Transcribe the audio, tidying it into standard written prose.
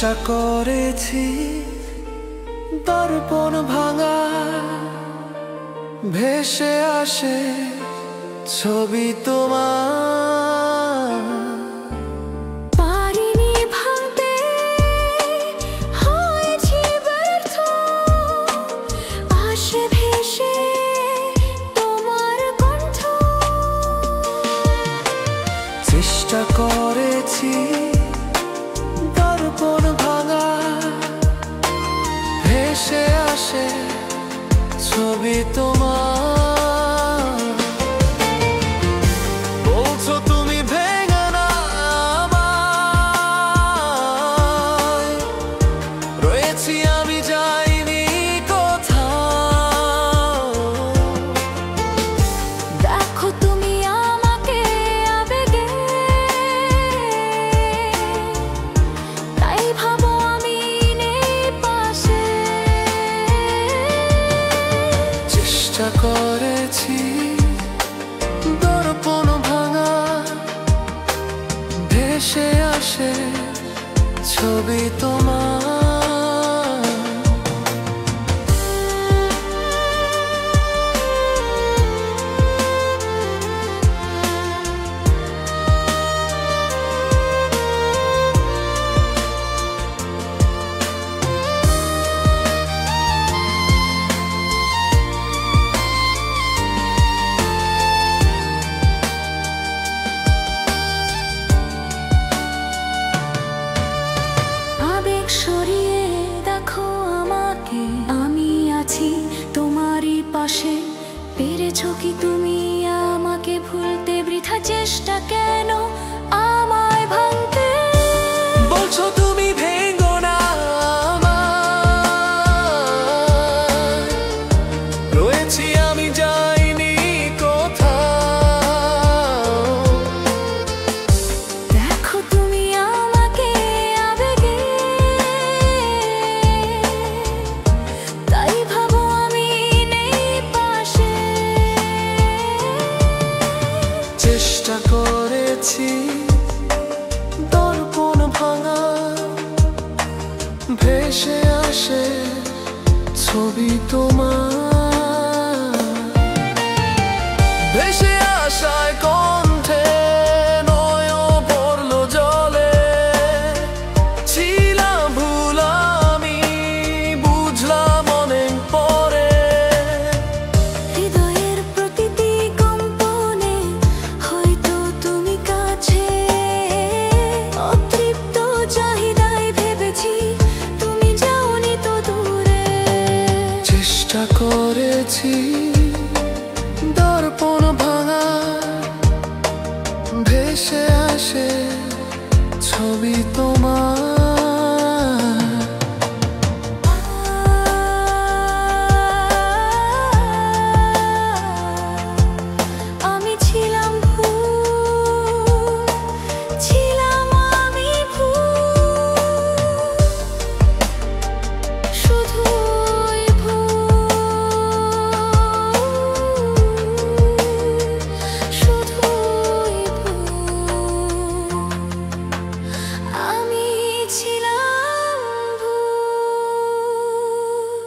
চেষ্টা করেছি দর্পণ ভাঙা, ভেসে আসে ছবি তোমার। পারিনি ভাঙতে, হয়েছি ব্যর্থ, আসে ভেসে তোমার কণ্ঠ। চেষ্টা করেছি দর্পণ ভাঙা, ভেসে আসে ছবি তোমার। বলছো তুমি ভেঙে না আমায়, রয়েছি আমি যাইনি কোথাও। দেখো তুমি আমাকে আবেগে, তাই ভাবো আমি নেই পাশে। চেষ্টা করেছি দর্পণ ভাঙা, ভেসে আসে ছবি তোমার। আবেগ সরিয়ে দেখো আমাকে, আমি আছি তোমারই পাশে। পেরেছো কি তুমি আমাকে ভুলতে? বৃথা চেষ্টা কেন আমায় ভাঙতে? বলছো তুমি ভেঙো না আমায়, রয়েছি আমি যাইনি কোথাও। দেখো তুমি আমাকে আবেগে, তাই ভাবো আমি নেই পাশে। চেষ্টা করেছি দর্পণ ভাঙা, ভেসে আসে ছবি তোমার। ভেসে আসায় কণ্ঠে নয়ন পড়লো জলে, ছিলাম ভুল আমি, বুঝলাম অনেক পরে। হৃদয়ের প্রতিটি কম্পনে হয়তো তুমি কাছে। অতৃপ্ত চাহিদায় ভেবেছি তুমি যাওনি তো দূরে। চেষ্টা করেছি দর্পণ ভাঙা, ভেসে আসে ছবি তোমার।